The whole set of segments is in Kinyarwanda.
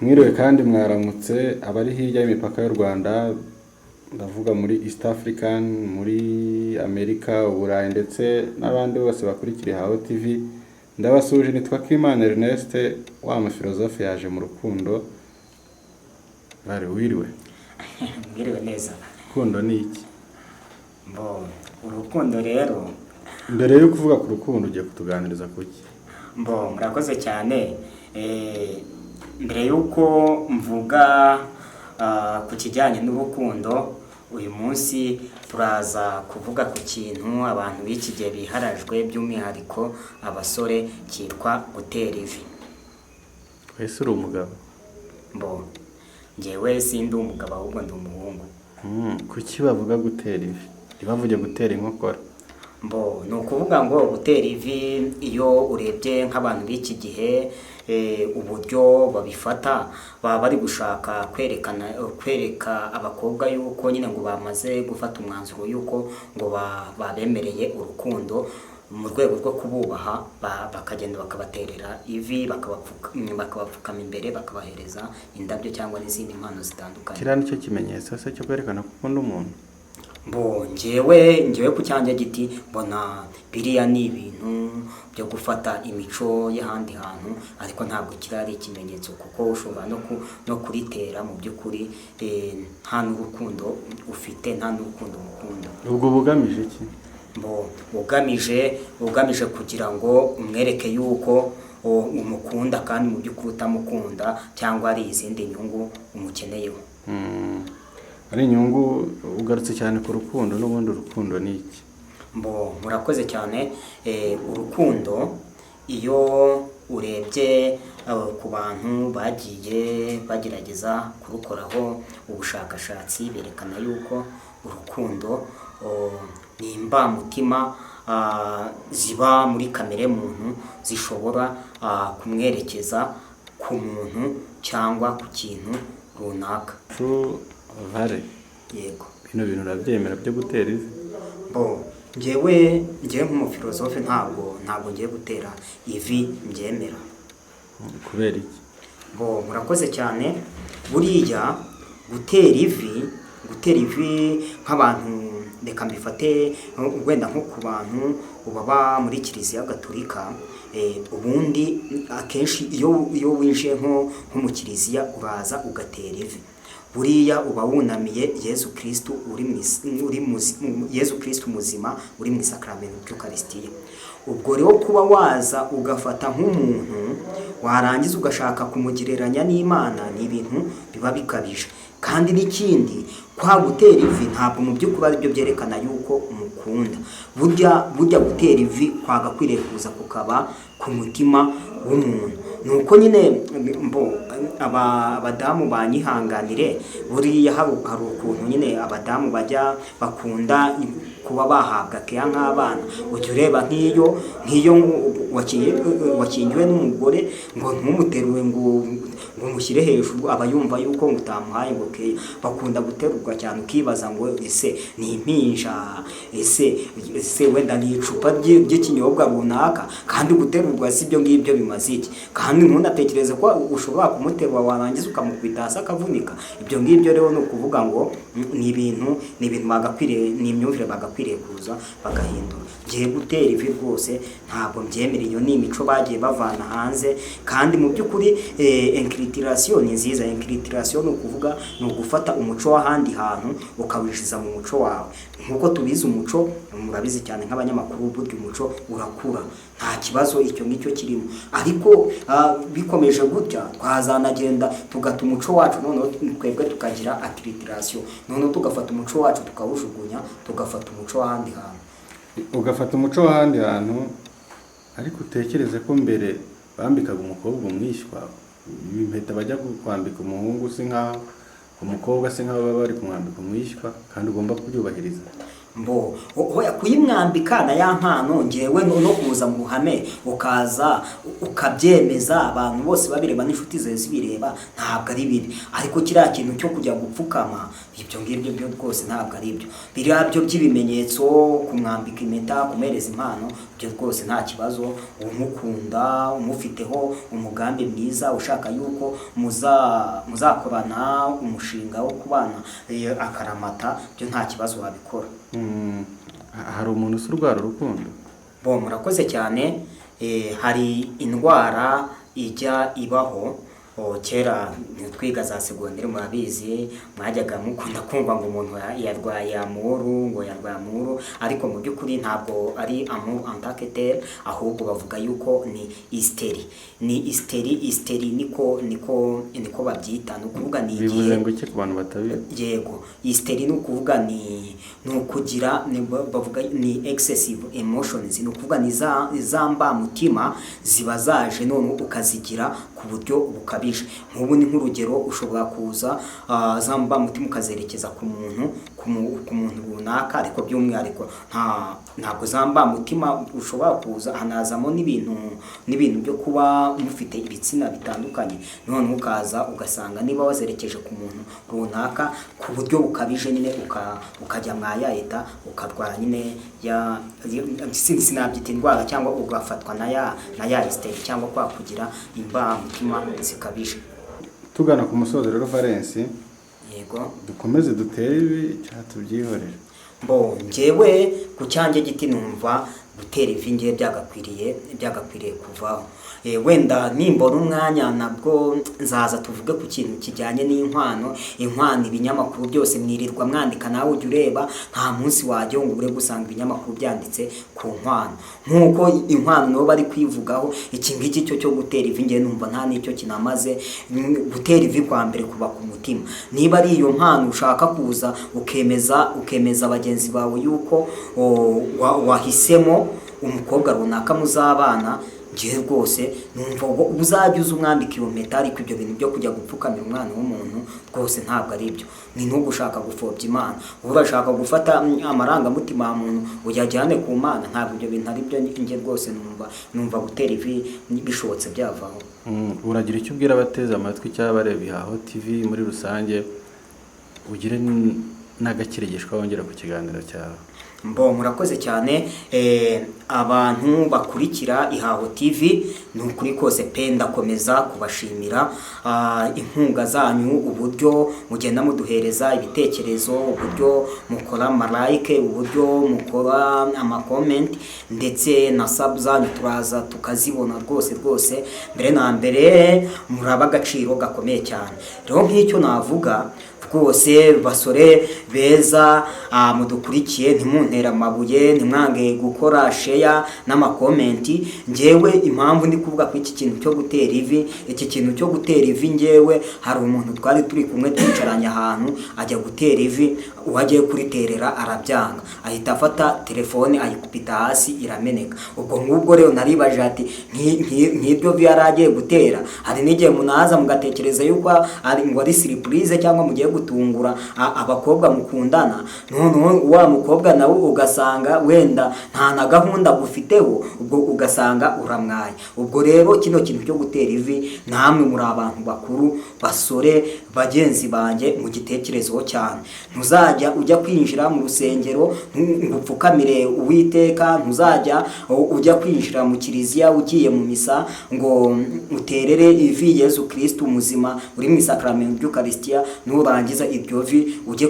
Mwiriwe kandi mwaramutse abari hirya y'imipaka y'u Rwanda, ndavuga muri East African, muri Amerika, Uburayi ndetse n'abandi bose bakurikira Hawo TV. Ndabasuje, nitwa Kimana Ernest, wa mufilozofe yaje mu rukundo. Bari wiriwe. Mwiriwe neza. Rukundo ni iki? Urukundo rero, Mbere yo kuvuga ku rukundo ugiye kutuganiriza kuki? murakoze cyane. Mbere yuko mvuga ku kijyanye n'urukundo, uyu munsi turaza kuvuga ku kintu abantu b'iki gihe biharajwe, by'umwihariko abasore, cyitwa gutera ivi. Wese uri umugabo? Njyewe sindi umugabo ahubwo ndi umuhungu. Kuki bavuga gutera ivi? Ntibavuge gutera inkokora? Ni ukuvuga ngo gutera ivi, iyo urebye nk'abantu b'iki gihe uburyo babifata, baba bari gushaka kwereka abakobwa yuko nyine ngo bamaze gufata umwanzuro yuko ngo babemereye urukundo, mu rwego rwo kububaha bakagenda bakabaterera ivi, bakabapfukama imbere, bakabahereza indabyo cyangwa n'izindi mpano zitandukanye. Kiriya nicyo kimenyetso se cyo kwerekana ko ukunda umuntu? Njyewe ku cyanjye giti mbona biriya ni ibintu byo gufata imico y'ahandi hantu, ariko ntabwo kiriya ari ikimenyetso, kuko ushobora no kuritera mu by'ukuri nta n'urukundo ufite, nta n'urukundo mukunda. Ubwo bugamije iki? ugamije kugira ngo umwereke yuko umukunda, kandi mu by'ukuri utamukunda, cyangwa ari izindi nyungu umukeneyeho. Ari inyungu. Ugarutse cyane ku rukundo, n'ubundi urukundo ni iki? Murakoze cyane. Urukundo, iyo urebye ku bantu bagiye bagerageza kurukoraho ubushakashatsi, berekana yuko urukundo ni imbamutima ziba muri kamere muntu, zishobora kumwerekeza ku muntu cyangwa ku kintu runaka. Vale. Yego. Bino bintu urabyemera byo gutera ivi? Njyewe nk'umufilozofe ntabwo ngiye gutera ivi mbyemera. Kubera iki? Murakoze cyane. Buriya gutera ivi nk'abantu, reka mbifate wenda nko ku bantu baba muri Kiliziya Gatolika. Ubundi akenshi iyo winjiye nko mu Kiliziya uraza ugatera ivi. Buriya uba wunamiye Yesu Kristo Yesu Kristo muzima uri mu isakramento ry'Ukaristiya. Ubwo rero kuba waza ugafata nk'umuntu warangiza ugashaka kumugereranya n'Imana, ni ibintu biba bikabije. Kandi n'ikindi, kwa gutera ivi ntabwo mu by'ukuri ari byo byerekana yuko umukunda. Burya gutera ivi kwagakwiriye kuza kukaba ku mutima w'umuntu. Nuko nyine abadamu banyihanganire, buriya hari ukuntu nyine abadamu bajya bakunda kuba bahabwa keya nk'abana. Ujya ureba nk'iyo wakingiwe n'umugore, ngo ntumuterure ngo umushyire hejuru, aba yumva yuko utamuhaye ngo keya. Bakunda guterurwa cyane, ukibaza ngo ese ni impinja, ese wenda ni icupa ry'ikinyobwa runaka, kandi guterurwa si ibyo ngibyo bimaze iki? Kandi ntunatekereze ko ushobora kumuterura warangiza ukamukubita hasi akavunika. Ibyo ngibyo rero ni ukuvuga ngo ni ibintu bagakwiriye, ni imyumvire bagakwiriye kuza bagahindura. Ngiye gutera ivi rwose ntabwo mbyemera. Iyo ni imico bagiye bavana hanze, kandi mu by'ukuri inculturation ni nziza. Inculturation ni ukuvuga, ni ugufata umuco w'ahandi hantu ukawinjiza mu muco wawe. Nk'uko tubizi umuco, murabizi cyane nk'abanyamakuru, burya umuco urakura, nta kibazo icyo ngicyo kirimo. Ariko bikomeje gutya, twazanagenda tugata umuco wacu, noneho twebwe tukagira inculturation, noneho tugafata umuco wacu tukawujugunya, tugafata umuco w'ahandi hantu. Ugafata umuco w'ahandi hantu, ariko utekereze ko mbere bambikaga umukobwa umwishywa. Impeta bajya kwambika umuhungu si nkaho umukobwa, si nkaho baba bari kumwambika umwishywa, kandi ugomba kubyubahiriza. oya kuyimwambika na ya mpano ngewe no kuza mu ruhame ukaza ukabyemeza abantu bose babireba n'inshuti zawe zibireba ntabwo ari bibi, ariko kiriya kintu cyo kujya gupfukama ibyo ngibyo byo rwose ntabwo ari byo. Biriya byo by'ibimenyetso, kumwambika impeta, kumuhereza impano, byo rwose nta kibazo. Umukunda, umufiteho umugambi mwiza, ushaka yuko muzakorana umushinga wo kubana akaramata, byo nta kibazo wabikora. Hari umuntu urwara urukundo? Murakoze cyane. Hari indwara ijya ibaho, kera twiga za segonderi murabizi, mwajyaga mukunda kumva ngo umuntu yarwaye amuru, ngo yarwaye amuru, ariko mu by'ukuri ntabwo ari amuru antaketel, ahubwo bavuga yuko ni hysteri niko babyita. Ni ukuvuga ni igihe, bivuze ngo iki ku bantu batabizi? Yego, hysteri ni ukuvuga ni ukugira, bavuga ni excessive emotions, ni ukuvuga ni za mbamutima ziba zaje none ukazigira ku buryo bukabije. Nk'ubu ni nk'urugero, ushobora kuza za mbamutima ukazerekeza ku muntu runaka, ariko by'umwihariko ntabwo za mbamutima ushobora kuza hanazamo n'ibintu byo kuba mufite ibitsina bitandukanye, none ukaza ugasanga niba wazerekeje ku muntu runaka ku buryo bukabije nyine ukajya mwayahita ukarwara nyine sinabyita indwara, cyangwa ugafatwa na ya hysteri, cyangwa kwa kugira imbamutima zikabije. Tugana ku musozo rero Valens, yego, dukomeze dutere ibi cyangwa tubyihorere? Njyewe ku cyanjye giti numva gutera ivi ngiye byagakwiriye kuvaho. Wenda nimbona umwanya nabwo nzaza tuvuge ku kintu kijyanye n'inkwano. Ibinyamakuru byose mwirirwa mwandika, nawe ujya ureba, nta munsi wajya ngo ure gusanga ibinyamakuru byanditse ku nkwano, nk'uko inkwano nabo bari kwivugaho. Iki ngiki cyo gutera ivi ngiye numva nta n'icyo kinamaze. Gutera ivi kwa mbere kuba ku mutima. Niba ari iyo mpano ushaka kuza ukemeza bagenzi bawe yuko wahisemo umukobwa runaka muzabana, ngiye rwose numva uzajya uza umwambika iyo mpeta, ariko ibyo bintu byo kujya gupfukamira umwana w'umuntu rwose ntabwo ari byo. Ni no gushaka gupfobya Imana. Urashaka gufata amarangamutima ya muntu uyajyane ku Mana, ntabwo ibyo bintu ari byo. Ngiye rwose numva gutera ivi bishobotse byavaho. Uragira icyo ubwira abateze amatwi cyangwa bareba Ihaho TV muri rusange, ugire n'agakirigishwa wongera ku kiganiro cyawe? Murakoze cyane abantu bakurikira Ihaho TV, ni ukuri kose pe ndakomeza kubashimira inkunga zanyu, uburyo mugenda muduhereza ibitekerezo, uburyo mukora like, uburyo mukora comment, ndetse na sub zanyu turaza tukazibona rwose. Mbere na mbere muraba agaciro gakomeye cyane. Rero nk'icyo navuga rwose, basore beza mudukurikiye, ntimuntera amabuye, ntimwange gukora share n'amakomenti. Ngewe impamvu ndi kuvuga ko iki kintu cyo gutera ivi, ngewe hari umuntu twari turi kumwe twicaranye ahantu, ajya gutera ivi, uwagiye kuriterera arabyanga, ahita afata telefone ayikubita hasi irameneka. Ubwo ngubwo rero naribaje ati nk'ibyo yaragiye gutera, hari n'igihe munaza mugatekereza yuko ari surprise cyangwa mugiye gutungura abakobwa mukundana, none wa mukobwa nawe ugasanga wenda nta na gahunda gufiteho, ubwo ugasanga uramwaye. Ubwo rero kino kintu cyo gutera ivi, namwe muri abantu bakuru, basore bagenzi banjye, mu gitekerezo cyane. Ntuzajya ujya kwinjira mu rusengero ngupfukamire Uwiteka, ntuzajya ujya kwinjira mu kiliziya ugiye mu misa ngo uterere ivi Yesu Kristo muzima uri mu isakramento ry'Ukaristiya, nurangiza iryo vi ujye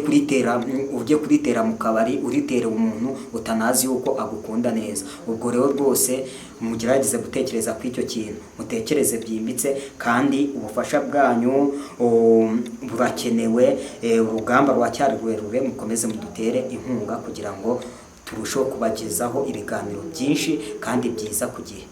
kuritera mu kabari, uritere umuntu utanazi yuko agukunda neza. Ubwo rero rwose mugerageze gutekereza ku icyo kintu, mutekereze byimbitse, kandi ubufasha bwanyu burakenewe. Urugamba rwacyari rurerure, mukomeze mudutere inkunga kugira ngo turusheho kubagezaho ibiganiro byinshi kandi byiza ku gihe.